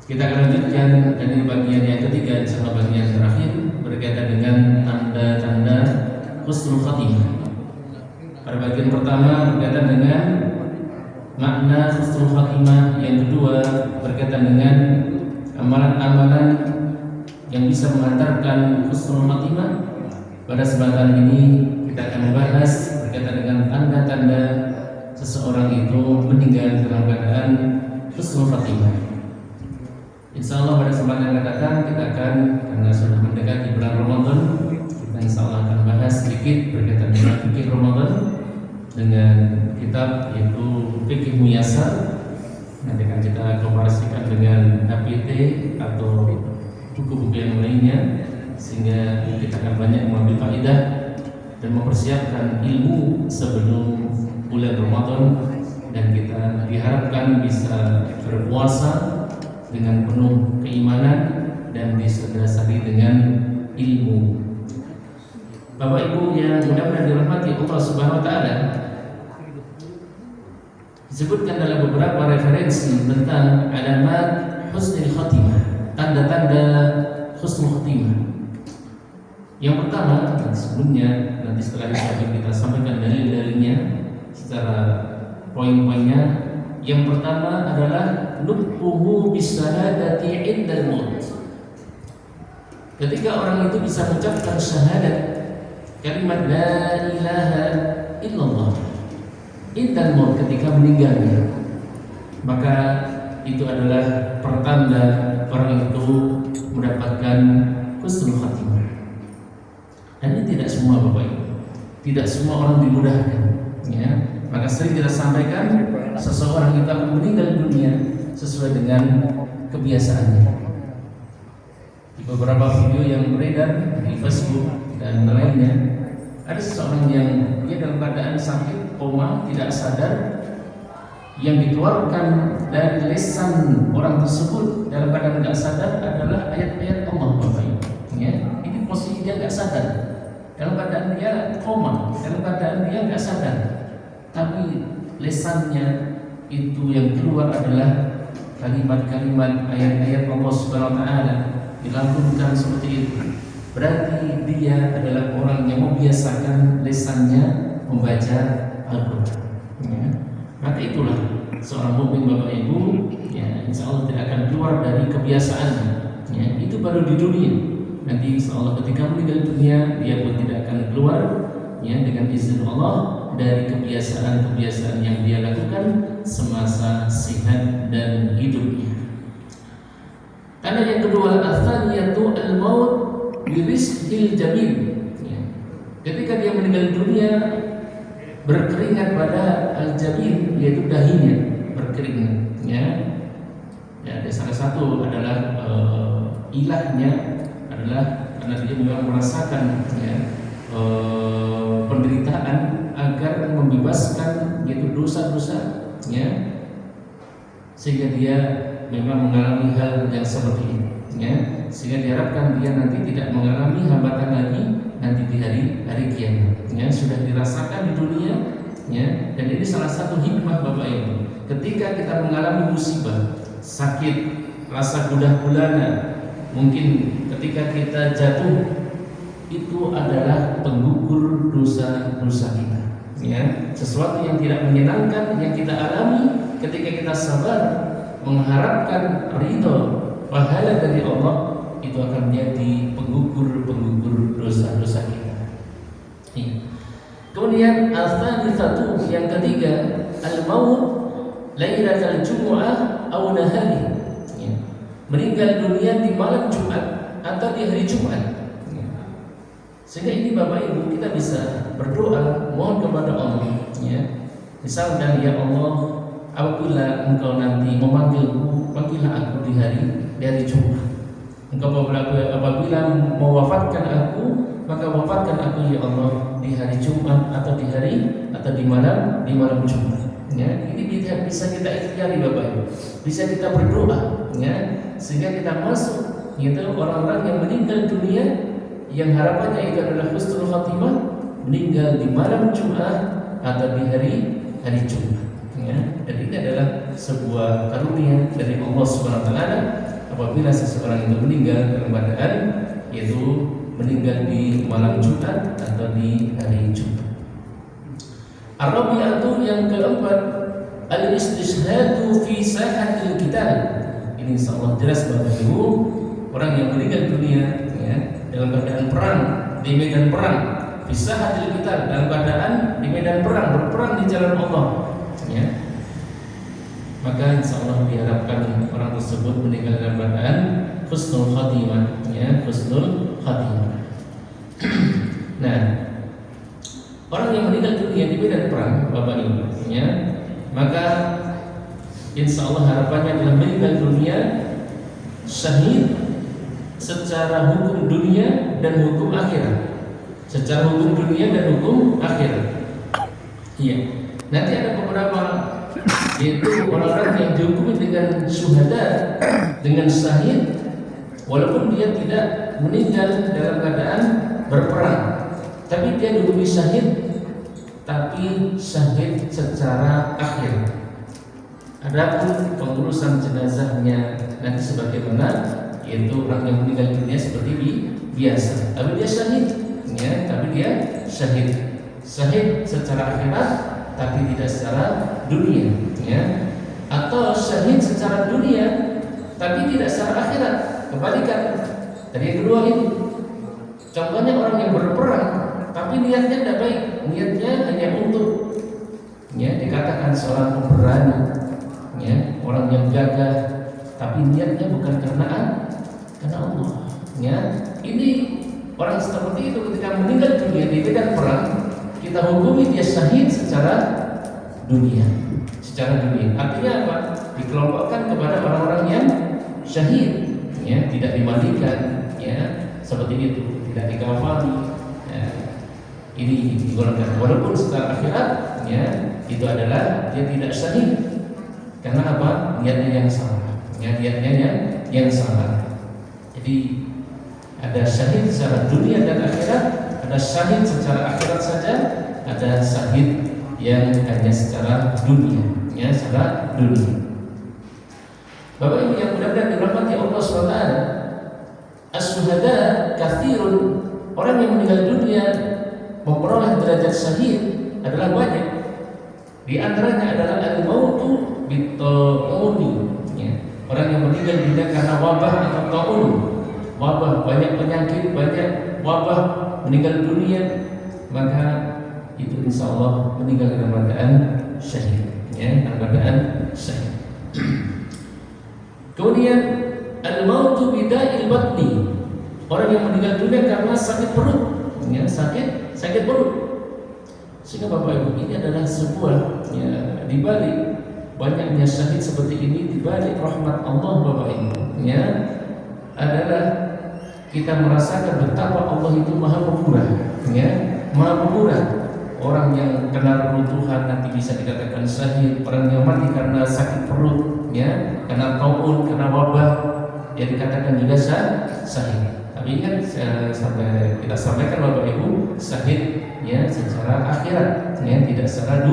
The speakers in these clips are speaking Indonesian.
Kita akan lanjutkan dari bagian yang ketiga sama bagian terakhir berkaitan dengan tanda-tanda husnul khatimah. Pada bagian pertama berkaitan dengan makna husnul khatimah, yang kedua berkaitan dengan amalan-amalan yang bisa mengantarkan husnul khatimah. Pada kesempatan ini kita akan membahas berkaitan dengan tanda-tanda seseorang itu meninggal dalam keadaan husnul khatimah. Insya Allah pada kesempatan yang datang kita akan, karena sudah mendekati bulan Ramadan, kita insya Allah akan bahas sedikit berkaitan dengan fikih Ramadan dengan kitab yaitu Fikih Muyasar. Nanti akan kita komparasikan dengan HPT atau buku-buku yang lainnya, sehingga kita akan banyak mengambil faedah dan mempersiapkan ilmu sebelum bulan Ramadan, dan kita diharapkan bisa berpuasa dengan penuh keimanan dan disadari dengan ilmu. Bapak Ibu yang mudah-mudahan dirahmati Allah Subhanahu wa taala, disebutkan dalam beberapa referensi tentang alamat husnul khatimah, tanda-tanda husnul khatimah. Yang pertama, sebelumnya nanti setelah kita sampaikan dalil-dalilnya secara poin-poinnya. Yang pertama adalah nutquhu bisyahadati indal maut. Ketika orang itu bisa mengucapkan syahadat kalimat la ilaha illallah indal maut, ketika meninggalnya, maka itu adalah pertanda orang itu mendapatkan husnul khatimah. Dan ini tidak semua Bapak Ibu, tidak semua orang dimudahkan, ya. Maka sering kita sampaikan, seseorang itu akan meninggal dunia sesuai dengan kebiasaannya. Di beberapa video yang beredar di Facebook dan lainnya, ada seseorang yang dia dalam keadaan sakit, koma, tidak sadar, yang dikeluarkan dari lisan orang tersebut dalam keadaan tidak sadar adalah ayat-ayat Allah, Bapak Ibu. Ya, ini posisi dia tidak sadar, dalam keadaan dia koma, dalam keadaan dia tidak sadar, tapi lesannya itu yang keluar adalah kalimat-kalimat ayat-ayat Allah Subhanahu wa taala, dilantunkan seperti itu. Berarti dia adalah orang yang membiasakan lesannya membaca Al-Qur'an. Ya. Maka itulah seorang mukmin Bapak Ibu, ya, insya Allah tidak akan keluar dari kebiasaannya. Ya, itu baru di dunia. Nanti insya Allah ketika meninggal dunia dia pun tidak akan keluar, ya, dengan izin Allah dari kebiasaan-kebiasaan yang dia lakukan semasa sehat dan hidupnya. Karena yang kedua, atsaniyatu al-maut birizqil jamil. Ya. Ketika dia meninggal dunia berkeringat pada al-jamil, yaitu dahinya berkeringat. Ya, ya, ada salah satu adalah ilahnya adalah karena dia memang merasakan, ya, penderitaan agar membebaskan yaitu dosa-dosa, ya, sehingga dia memang mengalami hal yang seperti ini, ya, sehingga diharapkan dia nanti tidak mengalami hambatan lagi nanti di hari kiamat, ya, sudah dirasakan di dunia, ya, dan ini salah satu hikmah Bapak Ibu. Ketika kita mengalami musibah, sakit, rasa gundah gulana, mungkin ketika kita jatuh, itu adalah penggugur dosa-dosa kita, ya, sesuatu yang tidak menyenangkan yang kita alami. Ketika kita sabar mengharapkan ridho pahala dari Allah, itu akan menjadi penggugur dosa-dosa kita. Ya. Kemudian al-thalithatu, yang ketiga, al-maut lailatul jumu'ah aw nahari. Ya. Meninggal dunia di malam Jumat atau di hari Jumat. Sehingga ini Bapak Ibu kita bisa berdoa mohon kepada Allah, ya. Misalkan, ya Allah, apabila Engkau nanti memanggilku, panggillah aku di hari Jumat. Engkau apabila mewafatkan aku, maka wafatkan aku, ya Allah, di hari Jumat atau di malam Jumat. Ya, ini bisa kita ikhtiari Bapak Ibu. Bisa kita berdoa, ya, sehingga kita masuk yaitu orang-orang yang meninggal dunia yang harapannya itu adalah husnul khatimah, meninggal di malam Jumat atau di hari Jumat, ya. Dan ini adalah sebuah karunia dari Allah Subhanahu wa taala apabila seseorang itu meninggal dalam keadaan yaitu meninggal di malam Jumat atau di hari Jumat. Ar-rabi'atu yang keempat, al-istishhadu fi sahatil qital. Ini insyaallah jelas Bapak Ibu, orang yang meninggal dunia ya, dalam keadaan perang, di medan perang, fi sahatil qital, dalam keadaan di medan perang, berperang di jalan Allah ya. Maka insyaallah diharapkan orang tersebut meninggal dalam keadaan husnul khatimah ya, husnul khatimah. Nah, orang yang meninggal dunia di medan perang Bapak Ibu ya, maka insyaallah harapannya adalah meninggal dunia syahid secara hukum dunia dan hukum akhirat. Secara hukum dunia dan hukum akhirat. Iya. Nanti ada beberapa yaitu orang-orang yang dihukumi dengan syuhada, dengan syahid, walaupun dia tidak meninggal dalam keadaan berperang, tapi dia dihukumi syahid, tapi syahid secara akhir. Adapun pengurusan jenazahnya nanti sebagaimana, yaitu orang yang meninggal dunia seperti biasa, tapi dia syahid, ya, tapi dia syahid, syahid secara akhirat, tapi tidak secara dunia, ya. Atau syahid secara dunia, tapi tidak secara akhirat. Kebalikan. Tadi yang kedua ini, contohnya orang yang berperang, tapi niatnya tidak baik, niatnya hanya untuk, ya, dikatakan seorang pemberani, ya, orang yang gagah, tapi niatnya bukan karena Allah, ya. Ini orang seperti itu ketika meninggal dunia di medan perang, kita hukumi dia syahid secara dunia, Artinya apa? Dikelompokkan kepada orang-orang yang syahid, ya, tidak dimandikan, ya, seperti itu, tidak dikafani. Ya. Ini digolongkan. Walaupun secara akhirat, ya, itu adalah dia tidak syahid. Karena apa? Niatnya yang salah. Ya, niatnya yang salah. Jadi ada syahid secara dunia dan akhirat, ada syahid secara akhirat saja, ada syahid yang hanya secara dunia, ya, secara dunia. Bapak Ibu yang mudah-mudahan dirahmati Allah SWT, as-syuhada katsirun, orang yang meninggal dunia memperoleh derajat syahid adalah banyak. Di antaranya adalah al-mautu bit-ta'uni, ya. Orang yang meninggal dunia karena wabah atau ta'un, wabah, banyak penyakit, banyak wabah, meninggal dunia, maka itu insyaallah meninggal dalam keadaan syahid, ya, dalam keadaan syahid. Kemudian al-mautu bida'il batni, orang yang meninggal dunia karena sakit perut, ya, sakit perut. Sehingga Bapak Ibu, ini adalah sebuah, ya, di balik banyaknya syahid seperti ini, di balik rahmat Allah Bapak Ibu, ya, adalah kita merasakan betapa Allah itu Maha Pemurah, ya, Maha Pemurah. Orang yang kena runtuhan nanti bisa dikatakan syahid, orang yang mati karena sakit perut, ya, karena taun, karena wabah, ya, dikatakan juga syahid. Tapi kan sampai kita sampaikan Bapak Ibu, syahid, ya, secara akhirat, ya, tidak secara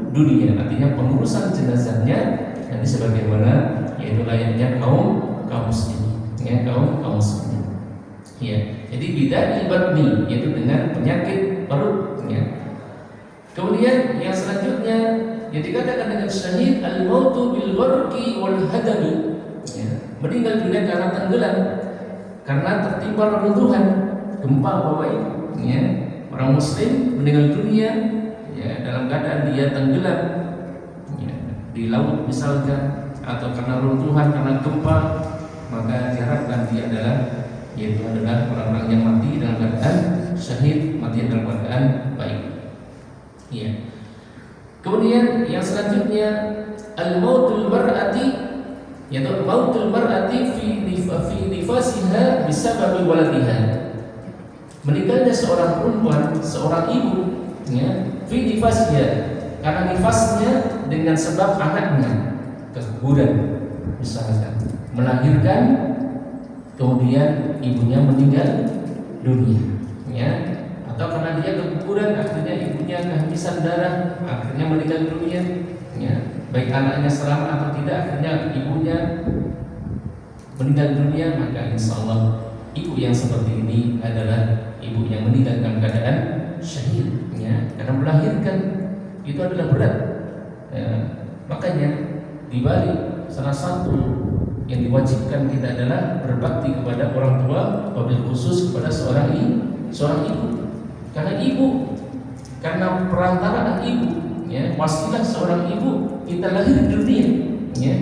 dunia. Artinya pengurusan jenazahnya nanti sebagaimana yaitu layaknya kaum muslimin, ya, kaum muslimin. Ya, jadi bida'il batni, yaitu dengan penyakit perut, ya. Kemudian yang selanjutnya yang dikatakan dengan syahid al-mautu bil gharqi wal hadami, ya, meninggal dunia karena tenggelam, karena tertimpa reruntuhan gempa Bapak Ibu, ya. Orang muslim meninggal dunia, ya, dalam keadaan dia tenggelam, ya, di laut misalkan, atau karena runtuhan, karena gempa, maka diharapkan dia yaitu adalah orang-orang yang mati dalam keadaan syahid, mati dalam keadaan baik. Ya. Kemudian yang selanjutnya al-mautul mar'ati, yaitu mautul mar'ati fi nifasiha bisababi waladiha. Meninggalnya seorang perempuan, seorang ibu, ya, fi nifasiha, karena nifasnya dengan sebab anaknya keguguran, misalkan melahirkan, kemudian ibunya meninggal dunia, ya, atau karena dia keguguran, akhirnya ibunya kehabisan darah, akhirnya meninggal dunia, ya, baik anaknya selamat atau tidak, akhirnya ibunya meninggal dunia, maka insya Allah ibu yang seperti ini adalah ibu yang meninggal dalam keadaan syahid, ya, karena melahirkan itu adalah berat. Ya, makanya dibalik salah satu yang diwajibkan kita adalah berbakti kepada orang tua, wabil khusus kepada seorang ibu. Karena ibu, karena perantaraan ibu, ya, wasilah seorang ibu kita lahir di dunia, ya.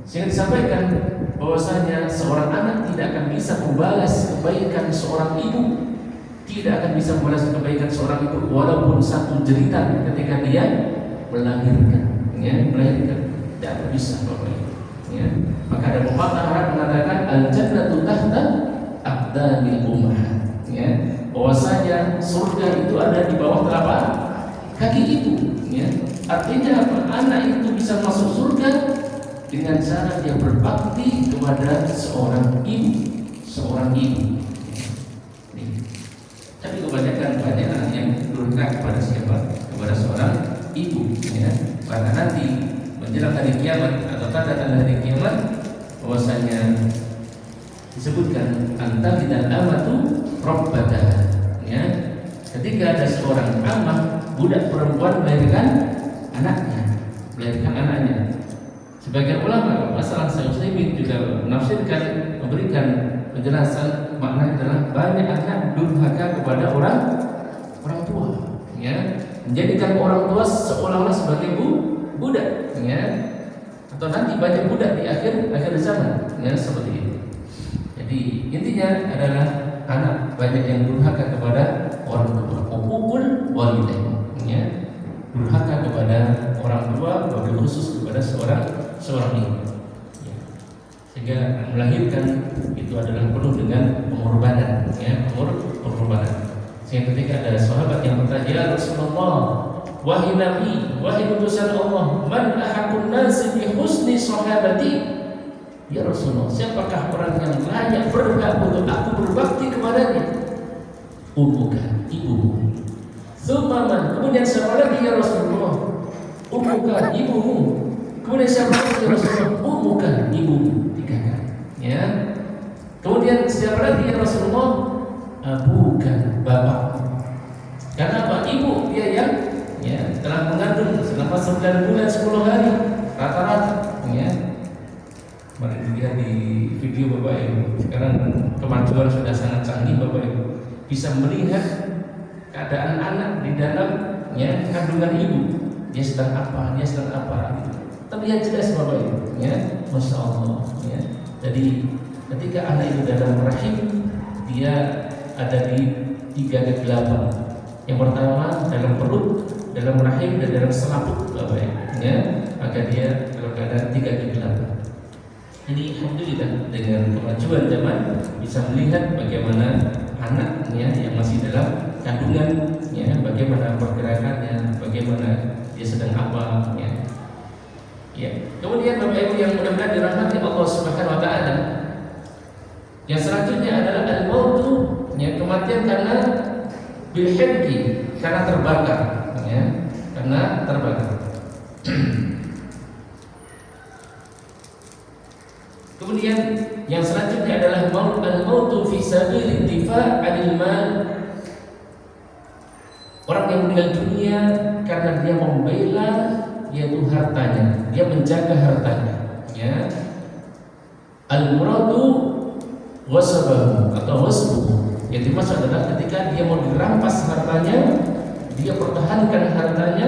Sehingga disampaikan bahwasanya seorang anak tidak akan bisa membalas kebaikan seorang ibu, tidak akan bisa membalas kebaikan seorang ibu walaupun satu jeritan ketika dia melahirkan, ya, melahirkan tidak akan bisa, Bapak Ibu, ya. Maka ada pepatah Arab mengatakan al-jannatu tahta aqdamil ummahat, ya, bahwasanya surga itu ada di bawah telapak kaki ibu, ya. Artinya apa? Anak itu bisa masuk surga dengan cara dia berbakti kepada seorang ibu. Tapi kebanyakan banyak anak yang durhaka kepada siapa? Kepada seorang ibu, ya. Karena nanti menjelang hari kiamat atau tanda-tanda hari kiamat bahwasanya disebutkan antahidal amatu rabbataha, ya. Ketika ada seorang amah, budak perempuan melahirkan anaknya. Sebagian ulama masalah Syekh Utsaimin juga menafsirkan, memberikan penjelasan makna adalah banyak anak durhaka kepada orang tua, ya, menjadikan orang tua seolah-olah sebagai budak, ya, atau nanti banyak budak di akhir zaman, ya, seperti itu. Jadi intinya adalah anak banyak yang durhaka kepada orang tua, uququl walidain, ya, durhaka kepada orang tua, wabil khusus kepada seorang ibu, ya. Sehingga melahirkan itu adalah penuh dengan pengorbanan, ya, pengorbanan. Sehingga ketika ada sahabat yang bertanya, ya Rasulullah, wahai Nabi, wahai utusan Allah, man ahakun nasi bi husni sahabati, ya Rasulullah, siapakah orang yang layak berhak untuk aku berbakti kepadanya? Umuka, ibumu. Tsumma, kemudian siapa lagi ya Rasulullah? Umuka, ibumu. Kemudian siapa lagi ya Rasulullah? Umuka, ibumu. 3 kali, ya. Kemudian siapa lagi ya Rasulullah? Abuka, bapak. Karena apa? Ibu dia yang, ya, telah mengandung selama 9 bulan 10 hari rata-rata, ya. Mari dilihat di video Bapak Ibu. Sekarang kemajuan sudah sangat canggih Bapak Ibu. Bisa melihat keadaan anak di dalam, ya, kandungan ibu. Dia sedang apa? Gitu. Terlihat jelas Bapak Ibu, ya. Masya Allah, ya. Jadi ketika anak itu dalam rahim, dia ada di 3 kegelapan. Yang pertama dalam perut, dalam rahim, dan dalam selaput Bapak Ibu, ya. Maka dia dalam keadaan 3 kegelapan. Jadi alhamdulillah dengan kemajuan zaman bisa melihat bagaimana anaknya yang masih dalam kandungan, ya, bagaimana pergerakannya, bagaimana dia sedang apa, ya. Ya. Kemudian Bapak Ibu yang mudah-mudahan dirahmati Allah Subhanahu wa taala. Yang selanjutnya adalah al-mautu, ya, kematian karena bil hirqi, karena terbakar, ya, karena terbakar. Kemudian yang selanjutnya adalah al-mautu fi sabilid difa' 'anil mal. Orang yang meninggal dunia karena dia membela, yaitu hartanya, dia menjaga hartanya, ya. Al-muradu wasabahu atau wasbuhu, yang dimaksud adalah ketika dia mau dirampas hartanya, dia pertahankan hartanya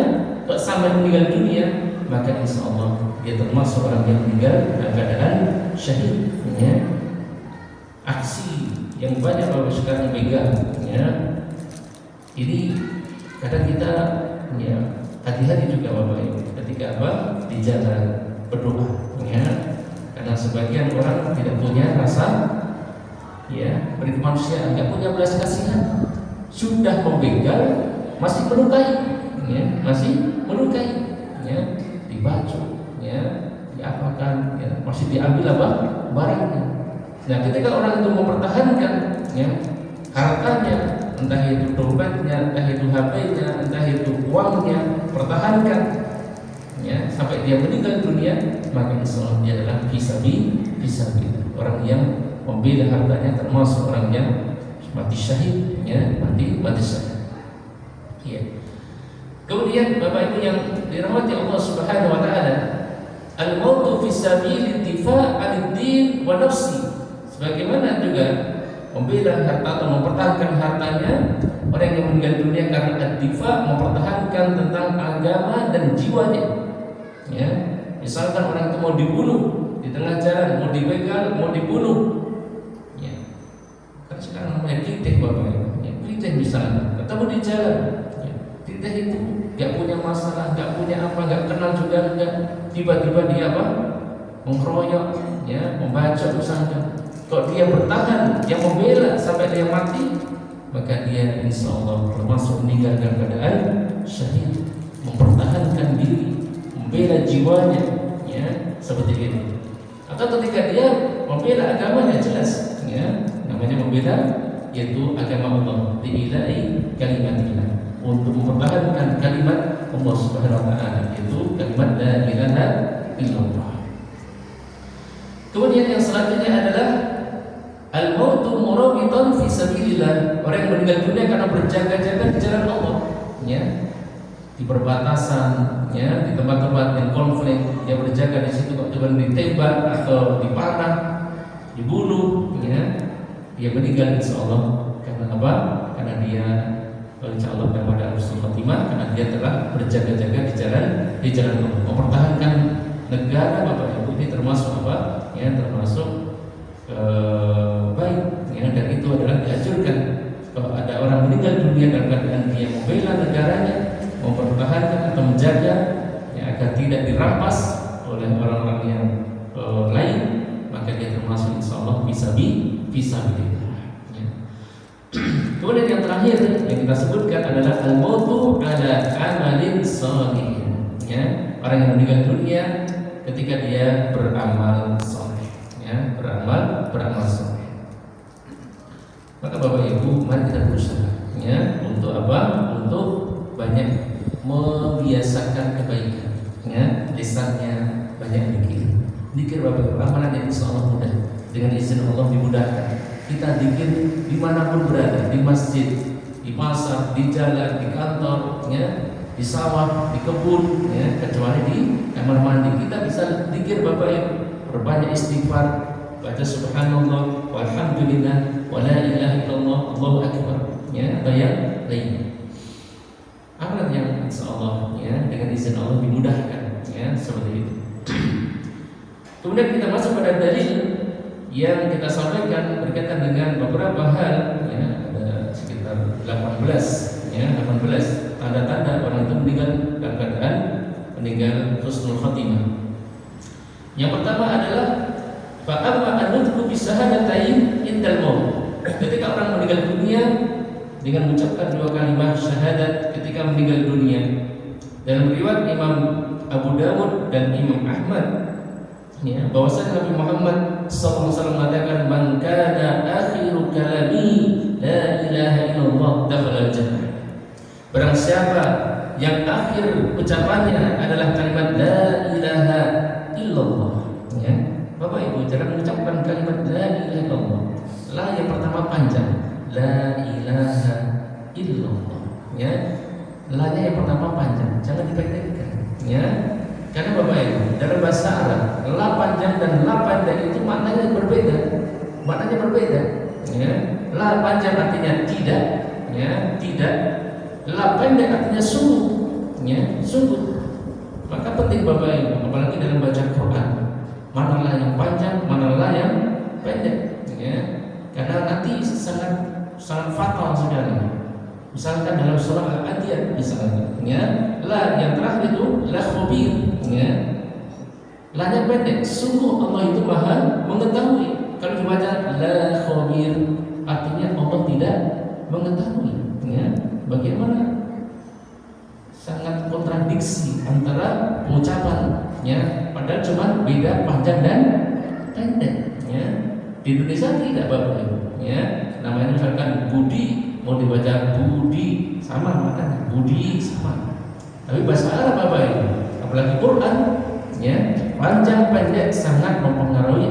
sampai meninggal dunia, maka insya Allah dia termasuk orang yang meninggal dalam keadaan syahid, ya. Aksi yang banyak Bapak sekarang pegang, ya, ini kadang kita, ya, hati-hati juga Bapak Ibu ketika apa di jalan berdoa, ya, karena sebagian orang tidak punya rasa, ya, berkemanusiaan, nggak punya belas kasihan, sudah membegal masih melukai, ya, ya, dibacok, ya, diapakan, ya, masih diambil apa barangnya. Nah, ketika orang itu mempertahankan, ya, hartanya, entah itu dompetnya, entah itu HP-nya, entah itu uangnya, pertahankan, ya, sampai dia meninggal dunia, maka insya Allah dia adalah fisabilillah, orang yang membela hartanya, termasuk orang yang mati syahid, ya, mati syahid. Ya. Kemudian Bapak Ibu yang dirahmati Allah Subhanahu wa taala, al-mautu fi sabilid difa' 'anid-din wa nafsi. Sebagaimana juga membela harta atau mempertahankan hartanya orang yang meninggal dunia karena ad-difa', mempertahankan tentang agama dan jiwanya. Ya, misalkan orang itu mau dibunuh di tengah jalan, mau dibegal, mau dibunuh. Ya. Kan sekarang namanya fitnah Bapak Ibu. Ya, fitnah misalnya ketemu di jalan. Kita itu gak punya masalah, gak punya apa, gak kenal juga enggak. Tiba-tiba dia apa? Mengkeroyok, ya, membacok misalnya. Kalau dia bertahan, dia membela sampai dia mati, maka dia insya Allah termasuk meninggal dalam keadaan syahid, mempertahankan diri, membela jiwanya, ya, seperti ini. Atau ketika dia membela agamanya, jelas, ya, namanya membela yaitu agama Allah, diilai kalimatillah, untuk mempertahankan kalimat Allah Subhanahu wa taala, yaitu kalimat la ilaha illallah. Kemudian yang selanjutnya adalah al-mautu murabitan fi sabilillah, orang yang meninggal dunia karena berjaga-jaga di jalan Allah, ya, di perbatasan, ya, di tempat-tempat yang konflik, dia berjaga di situ, kok cuma ditembak atau dipanah, dibunuh, ya, dia meninggal insyaallah karena apa? Karena dia insyaallah pada husnul khotimah, karena dia telah berjaga-jaga di jalan Allah, mempertahankan negara. Bapak Ibu, ini termasuk apa? Ya, termasuk baik, ya, dan itu adalah dianjurkan. Kalau ada orang meninggal dunia dalam keadaan dia membela negaranya, mempertahankan atau menjaga, ya, agar tidak dirampas oleh orang-orang yang lain, maka dia termasuk insyaallah bisa bilillah. Kemudian yang terakhir yang kita sebutkan adalah al-mautu ala amalin shalihin, ya, orang yang meninggal dunia ketika dia beramal saleh, ya, beramal saleh. Maka Bapak Ibu, mari kita berusaha, ya, untuk apa? Untuk banyak membiasakan kebaikan, ya, lisannya banyak zikir Bapak Ibu, amalan yang insyaallah mudah, dengan izin Allah dimudahkan. Kita zikir dimanapun berada, di masjid, di pasar, di jalan, di kantor, ya, di sawah, di kebun, ya, kecuali di kamar mandi. Kita bisa zikir Bapak Ibu, berbanyak istighfar, baca subhanallah, walhamdulillah, wa la ilaha illallah, Allahu akbar, ya, atau yang lainnya. Amalan yang insyaallah, ya, dengan izin Allah dimudahkan, ya, seperti itu. Kemudian kita masuk pada dalil yang kita sampaikan berkaitan dengan beberapa hal, ya, ada sekitar 18, ya, 18 tanda-tanda orang itu meninggal dalam keadaan meninggal husnul khotimah. Yang pertama adalah fa'amma an-nutqu bisyahadatain indal maut. Ketika orang meninggal dunia dengan mengucapkan dua kalimat syahadat ketika meninggal dunia. Dalam riwayat Imam Abu Dawud dan Imam Ahmad, ya, bahwasanya Nabi Muhammad SAW mengatakan, man kana akhiru kalami la ilaha illallah dakhala jannah. Barang siapa yang akhir ucapannya adalah kalimat la ilaha illallah, ya, Bapak Ibu, jangan mengucapkan kalimat la ilaha illallah. La yang pertama panjang, la ilaha illallah, ya, la-nya yang pertama panjang, jangan dipendekkan, ya. Karena Bapak Ibu, dalam bahasa Arab, la panjang dan la pendek itu maknanya berbeda. Ya. La panjang artinya tidak, ya, tidak. La pendek artinya sungguh, ya, sungguh. Maka penting Bapak Ibu, apalagi dalam baca Quran, mana la yang panjang, mana la yang pendek, ya. Karena nanti sangat fatal sekali. Misalkan dalam surah Al-Adiyat misalnya, ya, la yang terakhir itu la khabir, ya, la-nya pendek, sungguh Allah itu maha mengetahui. Kalau dibaca la khabir artinya Allah tidak mengetahui, ya. Bagaimana sangat kontradiksi antara pengucapan, ya, padahal cuma beda panjang dan pendek, ya. Di Indonesia tidak Bapak Ibu, ya, namanya misalkan Budi mau dibaca Budi sama maknanya, Budi sama. Tapi bahasa Arab Bapak Ibu, apalagi Quran, ya, panjang pendek sangat mempengaruhi